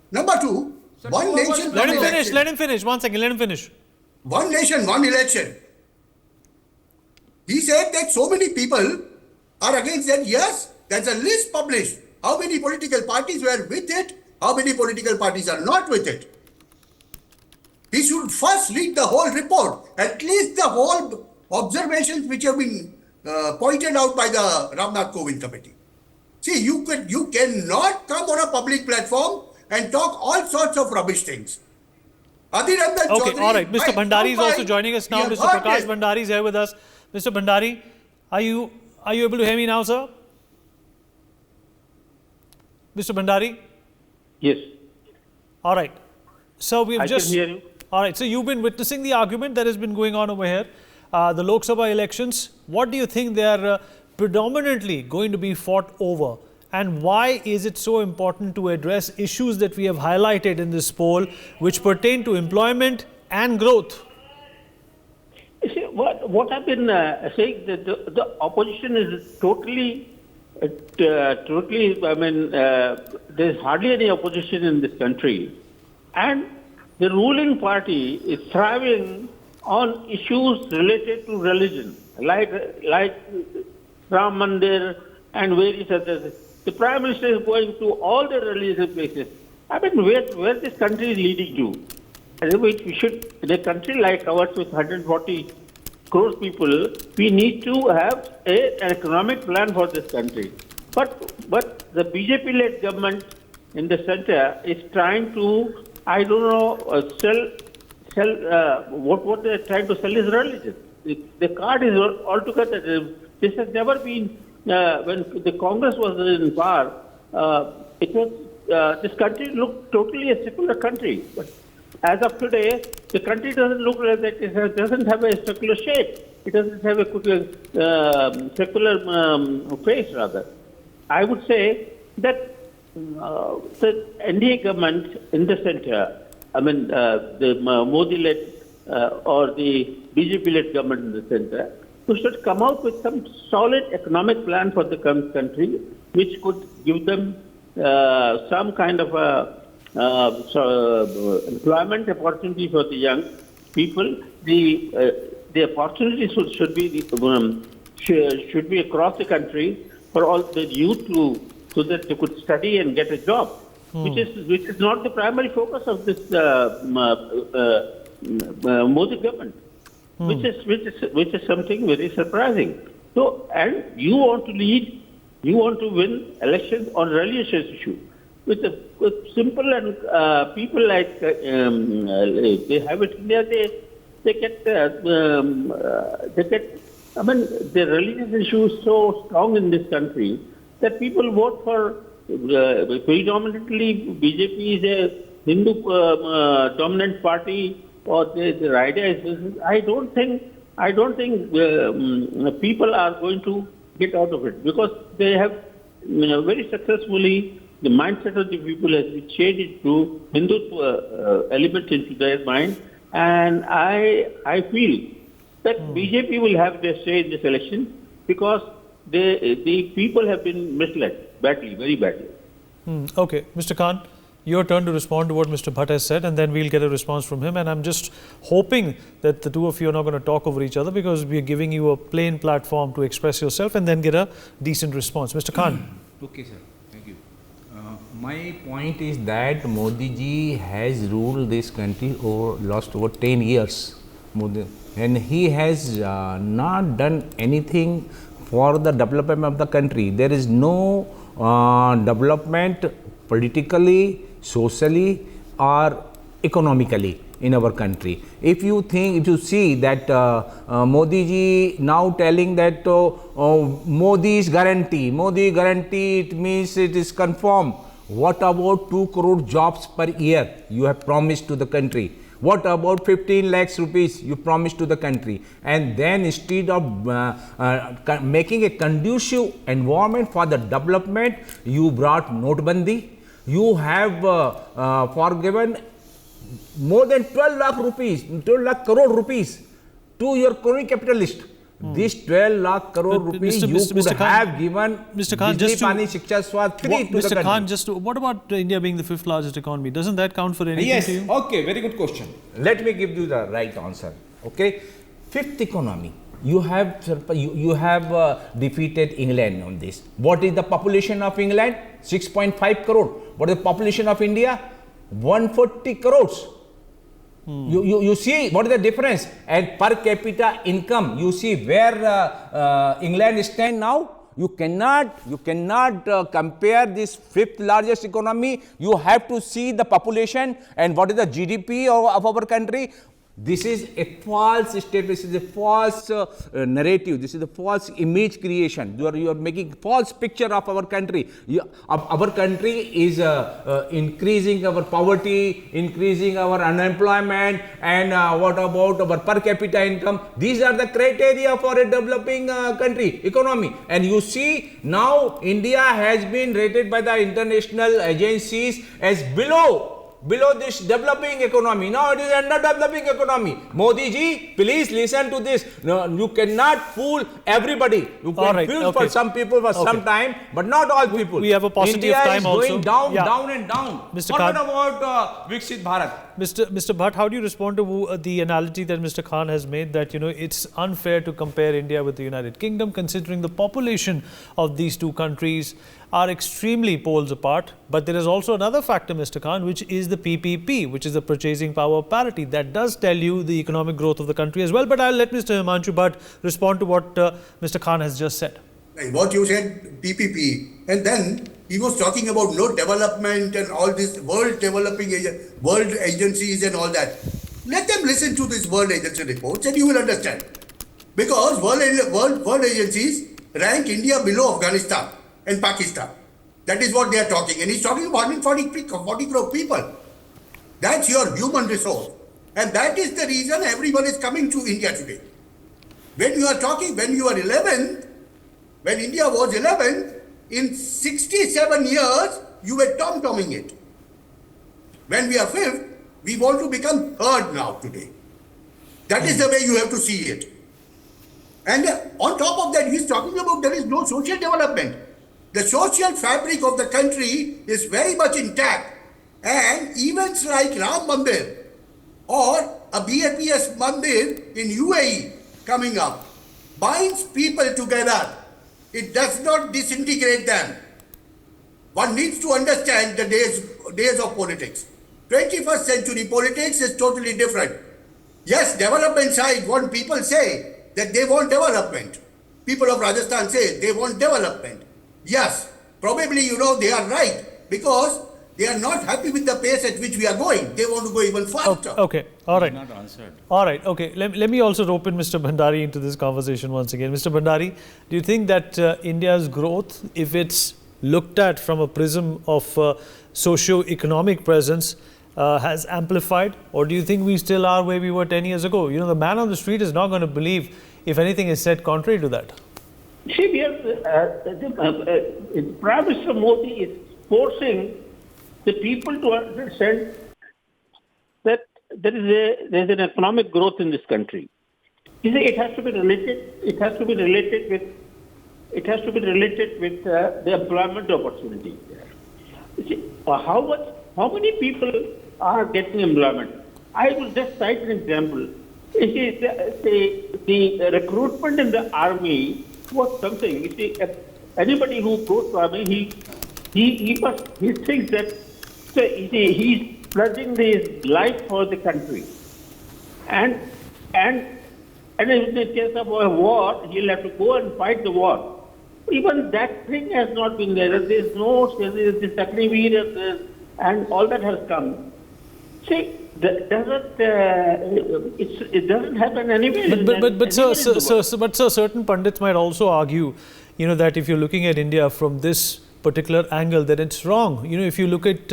Number two, one nation, let him finish. 1 second, let him finish. One nation, one election. He said that so many people are against that. Yes, there's a list published. How many political parties were with it? How many political parties are not with it? He should first read the whole report, at least the whole observations which have been pointed out by the Ramnath Kovind committee. See, you cannot come on a public platform and talk all sorts of rubbish things. Okay, all right. Mr. Bhandari is also joining us now. Mr. Prakash Bhandari is here with us. Mr. Bhandari, are you able to hear me now, sir? Mr. Bhandari? Yes. All right. So we've I can hear you. All right. So you've been witnessing the argument that has been going on over here. The Lok Sabha elections, what do you think they are predominantly going to be fought over? And why is it so important to address issues that we have highlighted in this poll, which pertain to employment and growth? You see, what I've been saying, that the opposition is totally, there's hardly any opposition in this country. And the ruling party is thriving on issues related to religion, like Ram Mandir and various others. The Prime Minister is going to all the religious places. I mean, where this country is leading to? And we should, in a country like ours with 140 crores people, we need to have an economic plan for this country. But the BJP-led government in the center is trying to, I don't know, sell what they're trying to sell is religion. The card is altogether. This has never been when the Congress was in power. It was this country looked totally a secular country, but as of today, the country doesn't look like that. It doesn't have a secular shape. It doesn't have a secular face, rather. I would say that the NDA government in the center, the Modi-led or the BJP-led government in the center, who should come out with some solid economic plan for the country, which could give them some kind of employment opportunity for the young people. The opportunities should be across the country for all the youth so that they could study and get a job, which is not the primary focus of this Modi government, which is something very surprising. So, and you want to lead, you want to win elections on religious issue with simple and people like they have it in there. They get the religious issue is so strong in this country that people vote for predominantly BJP is a Hindu dominant party, or the idea is. I don't think people are going to get out of it, because they have very successfully, the mindset of the people has been changed to Hindu element into their mind, and I feel that BJP will have their say in this election, because the people have been misled badly, very badly. Okay, Mr. Khan, your turn to respond to what Mr. Bhatt has said, and then we'll get a response from him. And I'm just hoping that the two of you are not going to talk over each other, because we are giving you a plain platform to express yourself and then get a decent response. Mr. Khan. Okay, sir. Thank you. My point is that Modi ji has ruled this country over 10 years. And he has not done anything for the development of the country. There is no development politically, socially or economically in our country. If you see that Modi ji now telling that Modi's guarantee, it means it is confirmed. What about 2 crore jobs per year you have promised to the country? What about 15 lakhs rupees you promised to the country? And then instead of making a conducive environment for the development, you brought Notbandi. You have forgiven more than 12 lakh crore rupees to your crony capitalist. This 12 lakh crore rupees you could have given Bijli Pani Shiksha Swast free to the country. Mr. Khan, what about India being the 5th largest economy? Doesn't that count for anything to you? Yes, okay, very good question. Let me give you the right answer. Okay, 5th economy. You have defeated England on this. What is the population of England? 6.5 crore. What is the population of India? 140 crores. You see what is the difference? And per capita income, you see where England stands now. You cannot compare this 5th largest economy. You have to see the population and what is the GDP of our country. This is a false statement. This is a false narrative. This is a false image creation. You are making false picture of our country. Our country is increasing our poverty, increasing our unemployment, and what about our per capita income? These are the criteria for a developing country economy. And you see now India has been rated by the international agencies as below this developing economy. Now it is underdeveloping economy. Modi ji, please listen to this. No, you cannot fool everybody. You can fool for some people for some time, but not all people. We have a paucity of time also. India is going down and down. Mr. Khan, what about Viksit Bharat? Mr. Bhatt, how do you respond to the analogy that Mr. Khan has made that, it's unfair to compare India with the United Kingdom, considering the population of these two countries are extremely poles apart. But there is also another factor, Mr. Khan, which is the PPP, which is the purchasing power parity. That does tell you the economic growth of the country as well. But I'll let Mr. Himanshu Bhatt respond to what Mr. Khan has just said. what you said, PPP, and then he was talking about no development and all this world agencies and all that. Let them listen to this world agency reports and you will understand. Because world agencies rank India below Afghanistan and Pakistan. That is what they are talking. And he's talking about 140 crore people. That's your human resource. And that is the reason everyone is coming to India today. When you are 11th, when India was 11th, in 67 years, you were tom-tomming it. When we are 5th, we want to become 3rd now today. That is the way you have to see it. And on top of that, he is talking about there is no social development. The social fabric of the country is very much intact. And events like Ram Mandir or a BAPS Mandir in UAE coming up binds people together. It does not disintegrate them. One needs to understand the days of politics. 21st century politics is totally different. Yes, development side, what people say that they want development. People of Rajasthan say they want development. Yes, probably they are right because they are not happy with the pace at which we are going. They want to go even faster. Okay, all right. Not answered. All right, okay. Let me also rope in Mr. Bhandari into this conversation once again. Mr. Bhandari, do you think that India's growth, if it's looked at from a prism of socio-economic presence, has amplified? Or do you think we still are where we were 10 years ago? The man on the street is not going to believe if anything is said contrary to that. See, we are, Prime Minister Modi is forcing the people to understand that there is an economic growth in this country. You see, it has to be related. It has to be related with the employment opportunity. You see, how many people are getting employment? I will just cite an example. You see, the recruitment in the army was something. You see, anybody who goes to army, he thinks that he's pledging his life for the country, and in the case of a war, he'll have to go and fight the war. Even that thing has not been there. There's no the Statistically and all that has come. See, it doesn't happen anywhere. But certain pundits might also argue, that if you're looking at India from this particular angle, that it's wrong. If you look at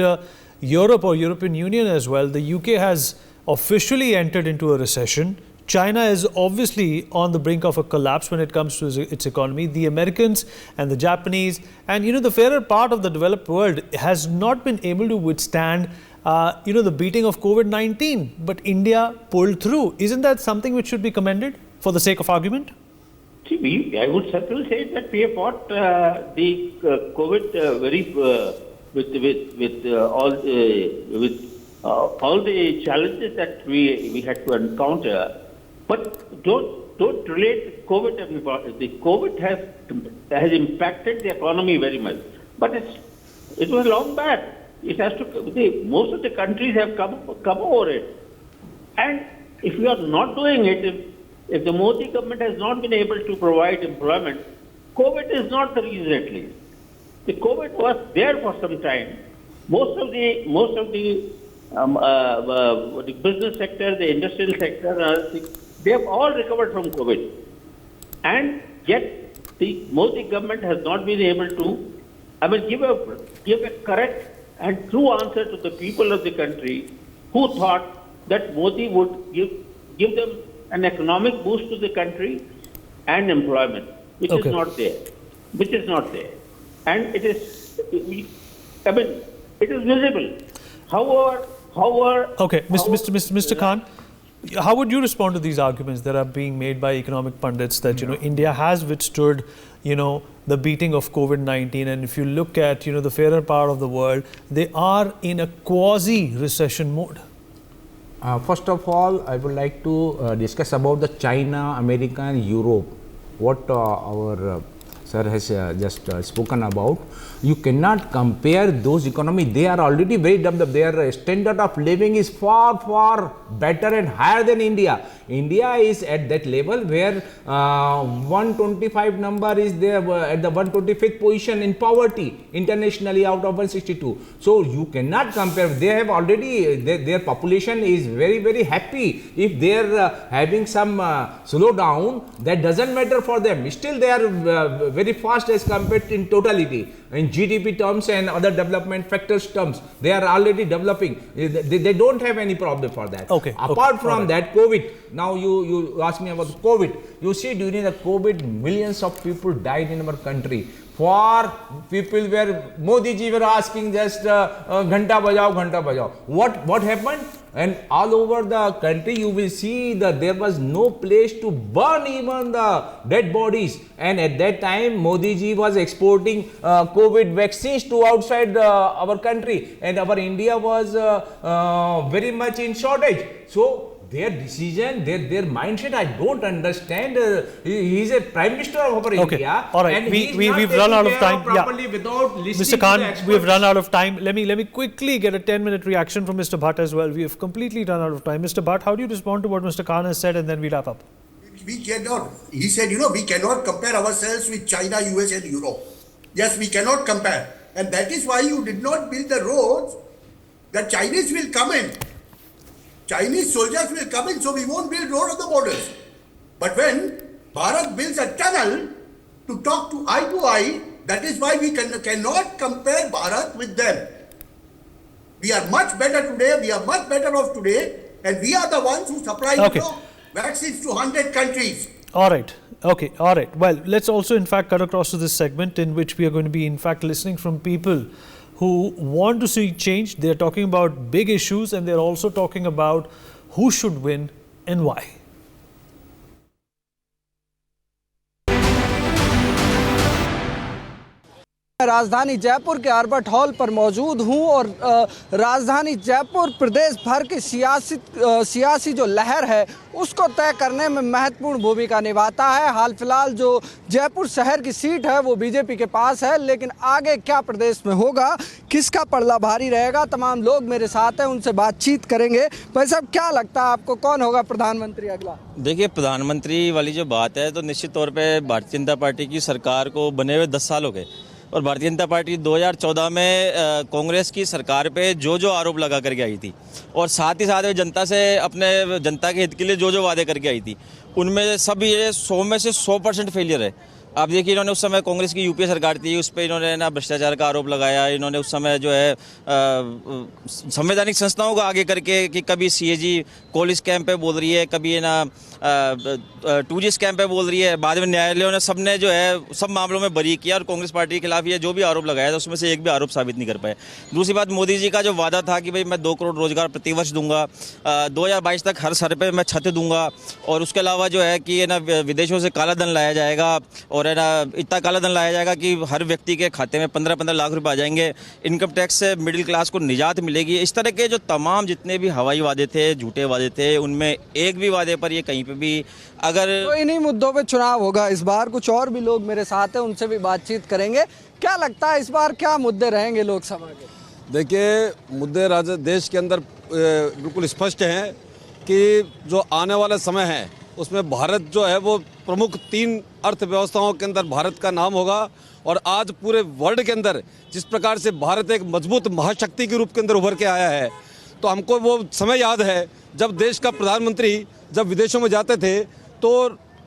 Europe or European Union as well, the UK has officially entered into a recession. China is obviously on the brink of a collapse when it comes to its economy. The Americans and the Japanese and the fairer part of the developed world has not been able to withstand the beating of COVID-19. But India pulled through. Isn't that something which should be commended for the sake of argument? See, I would certainly say that we have fought the COVID with all the challenges that we had to encounter. But don't relate COVID. The COVID has impacted the economy very much. But it was long back. It has to. Most of the countries have come over it. And if you are not doing it, if the Modi government has not been able to provide employment, COVID is not the reason at least. The COVID was there for some time. Most of the business sector, the industrial sector, they have all recovered from COVID. And yet the Modi government has not been able to, give a correct and true answer to the people of the country who thought that Modi would give them an economic boost to the country and employment, which is not there. And it is visible. However, okay, Mr. Khan, how would you respond to these arguments that are being made by economic pundits that India has withstood the beating of COVID-19, and if you look at the fairer part of the world, they are in a quasi-recession mode? First of all, I would like to discuss about the China, America and Europe. What our sir has just spoken about, you cannot compare those economies. They are already very developed. Their standard of living is far, far better and higher than India. India is at that level where 125 number is there at the 125th position in poverty internationally out of 162. So you cannot compare. They have already, their population is very, very happy. If they are having some slowdown, that doesn't matter for them. Still they are very fast as compared in totality. In GDP terms and other development factors terms, they are already developing. They don't have any problem for that. Okay. Apart from that, COVID. Now you ask me about COVID. You see, during the COVID, millions of people died in our country. For people where Modi ji were asking just ghanta bajao. What happened? And all over the country you will see that there was no place to burn even the dead bodies. And at that time Modi ji was exporting COVID vaccines to outside our country, and our India was very much in shortage. So their decision, their mindset, I don't understand. He is a Prime Minister of our India. All right. And We've run out of time. Without listening Mr. to Khan, the experts. we've run out of time. Let me quickly get a 10-minute reaction from Mr. Bhatt as well. We have completely run out of time. Mr. Bhatt, how do you respond to what Mr. Khan has said, and then we wrap up? We cannot. He said, we cannot compare ourselves with China, US and Europe. Yes, we cannot compare. And that is why you did not build the roads. The Chinese will come in. Chinese soldiers will come in, so we won't build road on the borders. But when Bharat builds a tunnel to talk to eye, that is why we cannot compare Bharat with them. We are much better today, we are much better off today, and we are the ones who supply vaccines to 100 countries. All right. Okay. All right. Well, let's also in fact cut across to this segment in which we are going to be in fact listening from people who want to see change. They're talking about big issues, and they're also talking about who should win and why. राजधानी जयपुर के Albert hall पर मौजूद हूं और राजधानी जयपुर प्रदेश भर की सियासी जो लहर है उसको तय करने में महत्वपूर्ण भूमिका निभाता है। हाल फिलहाल जो जयपुर शहर की सीट है वो बीजेपी के पास है, लेकिन आगे क्या प्रदेश में होगा, किसका पलड़ा भारी रहेगा, तमाम लोग मेरे साथ हैं, उनसे बातचीत करेंगे। भाई साहब, क्या लगता है आपको कौन होगा प्रधानमंत्री अगला? देखिए, प्रधानमंत्री वाली जो बात है तो निश्चित तौर पर भारतीय जनता पार्टी की सरकार को बने हुए 10 साल हो गए और भारतीय जनता पार्टी 2014 में कांग्रेस की सरकार पे जो आरोप लगा करके आई थी और साथ ही साथ में जनता से अपने जनता के हित के लिए जो वादे करके आई थी, उनमें सब ये 100 में से 100% फेलियर है। आप देखिए, इन्होंने उस समय कांग्रेस की यूपीए सरकार थी, उस पर इन्होंने ना भ्रष्टाचार का आरोप लगाया। इन्होंने उस समय जो है संवैधानिक संस्थाओं को आगे करके कि कभी सीएजी कोल स्कैम पे बोल रही है, कभी है ना 2G स्कैम पे बोल रही है। बाद में न्यायालयों ने सबने जो है सब मामलों में बरी किया और कांग्रेस पार्टी के खिलाफ ये जो भी आरोप लगाया था उसमें से एक भी आरोप साबित नहीं कर पाए। दूसरी बात, मोदी जी का जो वादा था कि भाई मैं 2 करोड़ रोजगार प्रतिवर्ष दूंगा, 2022 तक हर सर पे मैं छत दूंगा, और उसके अलावा जो है कि ना विदेशों से काला धन लाया जाएगा और है ना इतना काला धन लाया जाएगा कि हर व्यक्ति के खाते में 15-15 लाख रुपए आ जाएंगे, इनकम टैक्स से मिडिल क्लास को निजात मिलेगी। इस तरह के जो तमाम जितने भी हवाई वादे थे, झूठे वादे थे, उनमें एक भी वादे पर ये कहीं पे भी अगर तो इन्हीं मुद्दों पे चुनाव होगा इस बार। कुछ और भी लोग मेरे साथ हैं, उनसे भी बातचीत करेंगे। क्या लगता है इस बार क्या मुद्दे रहेंगे लोकसभा के? देखिए, मुद्दे देश के अंदर बिल्कुल स्पष्ट हैं कि जो आने वाला समय है उसमें भारत जो है वो प्रमुख 3 अर्थव्यवस्थाओं के अंदर भारत का नाम होगा। और आज पूरे वर्ल्ड के अंदर जिस प्रकार से भारत एक मजबूत महाशक्ति के रूप के अंदर उभर के आया है, तो हमको वो समय याद है जब देश का प्रधानमंत्री जब विदेशों में जाते थे तो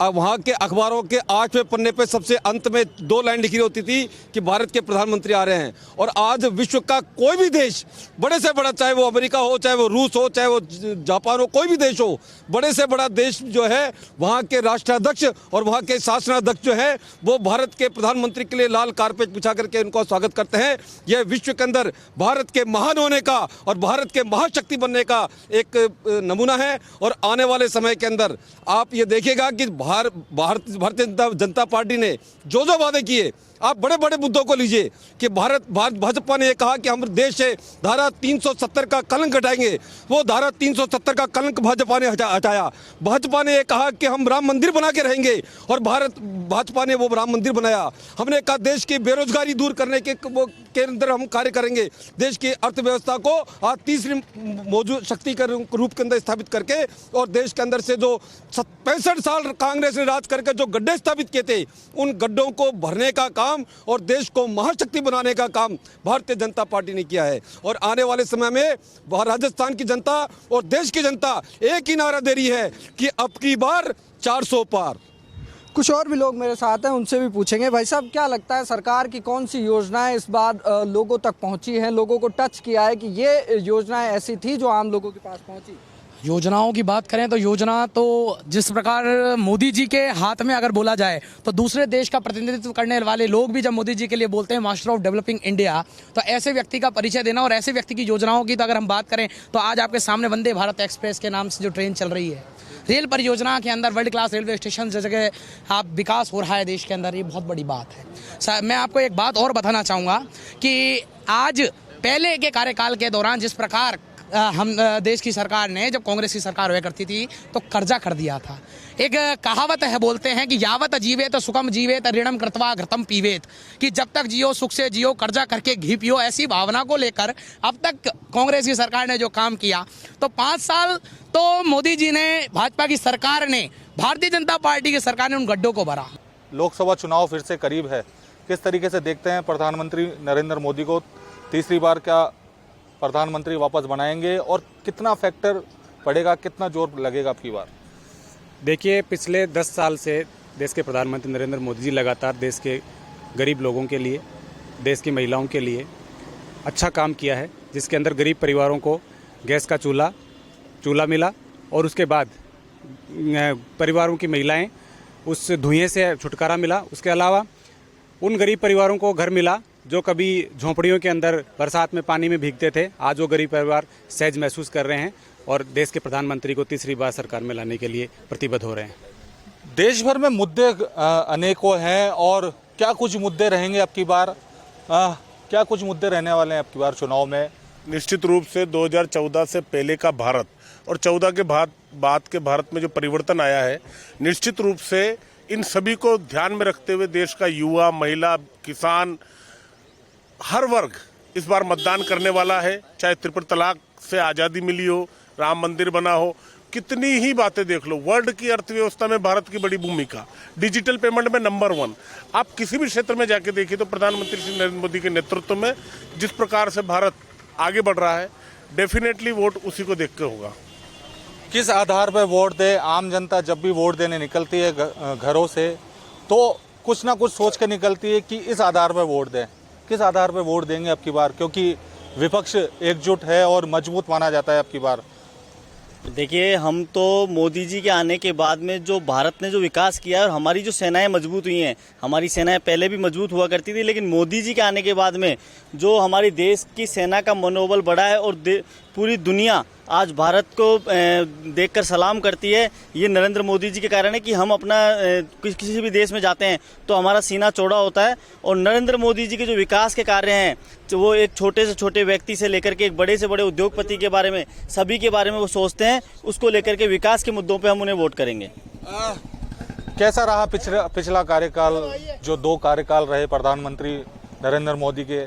वहाँ के अखबारों के 8वें पन्ने पे सबसे अंत में 2 लाइन लिखी होती थी कि भारत के प्रधानमंत्री आ रहे हैं। और आज विश्व का कोई भी देश, बड़े से बड़ा, चाहे वो अमेरिका हो, चाहे वो रूस हो, चाहे वो जापान हो, कोई भी देश हो, बड़े से बड़ा देश जो है वहाँ के राष्ट्राध्यक्ष और वहाँ के शासनाध्यक्ष जो है वो भारत के प्रधानमंत्री के लिए लाल कारपेट बिछा करके उनको स्वागत करते हैं। यह विश्व के अंदर भारत के महान होने का और भारत के महाशक्ति बनने का एक नमूना है। और आने वाले समय के अंदर आप ये देखिएगा कि भारतीय जनता पार्टी ने जो वादे किए आप बड़े बड़े मुद्दों को लीजिए कि भाजपा ने ये कहा कि हम देश से धारा 370 का कलंक हटाएंगे, वो धारा 370 का कलंक भाजपा ने हटाया। भाजपा ने ये कहा कि हम राम मंदिर बना के रहेंगे और भाजपा ने वो राम मंदिर बनाया। हमने कहा देश की बेरोजगारी दूर करने के अंदर हम कार्य करेंगे, देश की अर्थव्यवस्था को आज तीसरी मौजूद शक्ति के रूप के अंदर स्थापित करके, और देश के अंदर से जो 65 साल कांग्रेस ने राज करके जो गड्ढे स्थापित किए थे उन गड्ढों को भरने का काम और देश को महाशक्ति बनाने का काम भारतीय जनता पार्टी ने किया है। और आने वाले समय में राजस्थान की जनता और देश की जनता एक ही नारा दे रही है कि अब की बार 400 पार। कुछ और भी लोग मेरे साथ हैं, उनसे भी पूछेंगे। भाई साहब, क्या लगता है सरकार की कौन सी योजनाएं इस बार लोगों तक पहुंची हैं, लोगों को टच किया है कि ये योजनाएं ऐसी थी जो आम लोगों के पास पहुंची? योजनाओं की बात करें तो योजना तो जिस प्रकार मोदी जी के हाथ में अगर बोला जाए तो दूसरे देश का प्रतिनिधित्व करने वाले लोग भी जब मोदी जी के लिए बोलते हैं मास्टर ऑफ डेवलपिंग इंडिया, तो ऐसे व्यक्ति का परिचय देना और ऐसे व्यक्ति की योजनाओं की तो अगर हम बात करें तो आज आपके सामने वंदे भारत एक्सप्रेस के नाम से जो ट्रेन चल रही है, रेल परियोजना के अंदर वर्ल्ड क्लास रेलवे स्टेशन जगह आप विकास हो रहा है देश के अंदर, ये बहुत बड़ी बात है। मैं आपको एक बात और बताना चाहूँगा कि आज पहले के कार्यकाल के दौरान जिस प्रकार हम देश की सरकार ने, जब कांग्रेस की सरकार हुआ करती थी तो कर्जा कर दिया था। एक कहावत है, बोलते हैं कि यावत जीवेत सुखम जीवेत ऋणम कृत्वा घृतम पीवेत, कि जब तक जियो सुख से जियो, कर्जा करके घी पियो। ऐसी भावना को लेकर अब तक कांग्रेस की सरकार ने जो काम किया, तो 5 साल तो मोदी जी ने, भाजपा की सरकार ने, भारतीय जनता पार्टी की सरकार ने उन गड्ढों को भरा। लोकसभा चुनाव फिर से करीब है, किस तरीके से देखते हैं प्रधानमंत्री नरेंद्र मोदी को तीसरी बार क्या प्रधानमंत्री वापस बनाएंगे और कितना फैक्टर पड़ेगा, कितना जोर लगेगा आपकी बार? देखिए, पिछले 10 साल से देश के प्रधानमंत्री नरेंद्र मोदी जी लगातार देश के गरीब लोगों के लिए, देश की महिलाओं के लिए अच्छा काम किया है, जिसके अंदर गरीब परिवारों को गैस का चूल्हा मिला और उसके बाद परिवारों की महिलाएं उस धुएं से छुटकारा मिला। उसके अलावा उन गरीब परिवारों को घर मिला जो कभी झोंपड़ियों के अंदर बरसात में पानी में भीगते थे। आज वो गरीब परिवार सहज महसूस कर रहे हैं और देश के प्रधानमंत्री को तीसरी बार सरकार में लाने के लिए प्रतिबद्ध हो रहे हैं। देश भर में मुद्दे अनेकों हैं और क्या कुछ मुद्दे रहेंगे आपकी बार, क्या कुछ मुद्दे रहने वाले हैं आपकी बार चुनाव में? निश्चित रूप से 2014 से पहले का भारत और 14 के बाद के भारत में जो परिवर्तन आया है, निश्चित रूप से इन सभी को ध्यान में रखते हुए देश का युवा, महिला, किसान, हर वर्ग इस बार मतदान करने वाला है। चाहे ट्रिपल तलाक से आज़ादी मिली हो, राम मंदिर बना हो, कितनी ही बातें देख लो। वर्ल्ड की अर्थव्यवस्था में भारत की बड़ी भूमिका, डिजिटल पेमेंट में नंबर 1। आप किसी भी क्षेत्र में जाके देखिए तो प्रधानमंत्री श्री नरेंद्र मोदी के नेतृत्व में जिस प्रकार से भारत आगे बढ़ रहा है, डेफिनेटली वोट उसी को देख के होगा। किस आधार पर वोट दे? आम जनता जब भी वोट देने निकलती है घरों से तो कुछ ना कुछ सोच के निकलती है कि इस आधार पर वोट दें। किस आधार पर वोट देंगे आपकी बार, क्योंकि विपक्ष एकजुट है और मजबूत माना जाता है आपकी बार? देखिए, हम तो मोदी जी के आने के बाद में जो भारत ने जो विकास किया है और हमारी जो सेनाएं मजबूत हुई हैं, हमारी सेनाएं पहले भी मजबूत हुआ करती थी, लेकिन मोदी जी के आने के बाद में जो हमारी देश की सेना का मनोबल बढ़ा है और पूरी दुनिया आज भारत को देखकर सलाम करती है, ये नरेंद्र मोदी जी के कारण है कि हम अपना किसी भी देश में जाते हैं तो हमारा सीना चौड़ा होता है। और नरेंद्र मोदी जी के जो विकास के कार्य हैं, तो वो एक छोटे से छोटे व्यक्ति से लेकर के एक बड़े से बड़े उद्योगपति के बारे में, सभी के बारे में वो सोचते हैं। उसको लेकर के विकास के मुद्दों पे हम उन्हें वोट करेंगे। कैसा रहा पिछला कार्यकाल? जो 2 कार्यकाल रहे प्रधानमंत्री नरेंद्र मोदी के,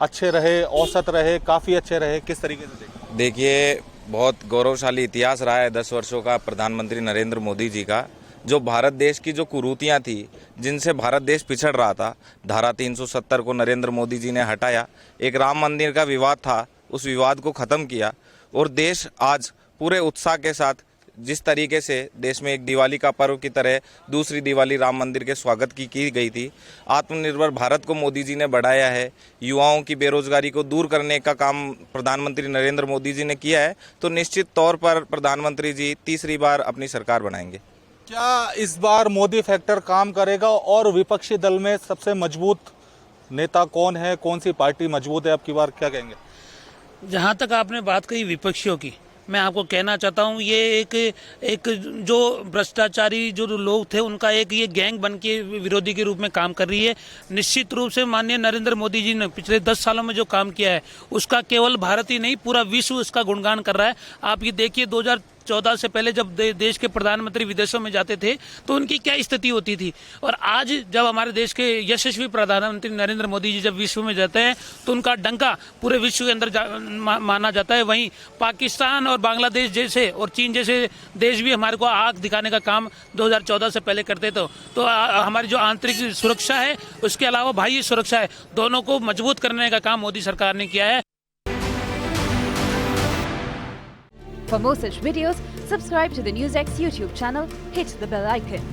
अच्छे रहे, औसत रहे, काफ़ी अच्छे रहे, किस तरीके से देखिए, बहुत गौरवशाली इतिहास रहा है 10 वर्षों का प्रधानमंत्री नरेंद्र मोदी जी का। जो भारत देश की जो कुरीतियाँ थी, जिनसे भारत देश पिछड़ रहा था, धारा 370 को नरेंद्र मोदी जी ने हटाया। एक राम मंदिर का विवाद था, उस विवाद को ख़त्म किया और देश आज पूरे उत्साह के साथ, जिस तरीके से देश में एक दिवाली का पर्व की तरह दूसरी दिवाली राम मंदिर के स्वागत की गई थी। आत्मनिर्भर भारत को मोदी जी ने बढ़ाया है, युवाओं की बेरोजगारी को दूर करने का काम प्रधानमंत्री नरेंद्र मोदी जी ने किया है। तो निश्चित तौर पर प्रधानमंत्री जी तीसरी बार अपनी सरकार बनाएंगे। क्या इस बार मोदी फैक्टर काम करेगा? और विपक्षी दल में सबसे मजबूत नेता कौन है, कौन सी पार्टी मजबूत है आपकी बार, क्या कहेंगे? जहाँ तक आपने बात कही विपक्षियों की, मैं आपको कहना चाहता हूँ ये एक जो भ्रष्टाचारी जो लोग थे उनका एक ये गैंग बन के विरोधी के रूप में काम कर रही है। निश्चित रूप से माननीय नरेंद्र मोदी जी ने पिछले 10 सालों में जो काम किया है उसका केवल भारत ही नहीं पूरा विश्व उसका गुणगान कर रहा है। आप ये देखिए 2014 से पहले जब देश के प्रधानमंत्री विदेशों में जाते थे तो उनकी क्या स्थिति होती थी, और आज जब हमारे देश के यशस्वी प्रधानमंत्री नरेंद्र मोदी जी जब विश्व में जाते हैं तो उनका डंका पूरे विश्व के अंदर माना जाता है। वहीं पाकिस्तान और बांग्लादेश जैसे और चीन जैसे देश भी हमारे को आंख दिखाने का काम 2014 से पहले करते थे। तो हमारी जो आंतरिक सुरक्षा है उसके अलावा बाह्य सुरक्षा है, दोनों को मजबूत करने का काम मोदी सरकार ने किया है। For more such videos, subscribe to the NewsX YouTube channel, hit the bell icon.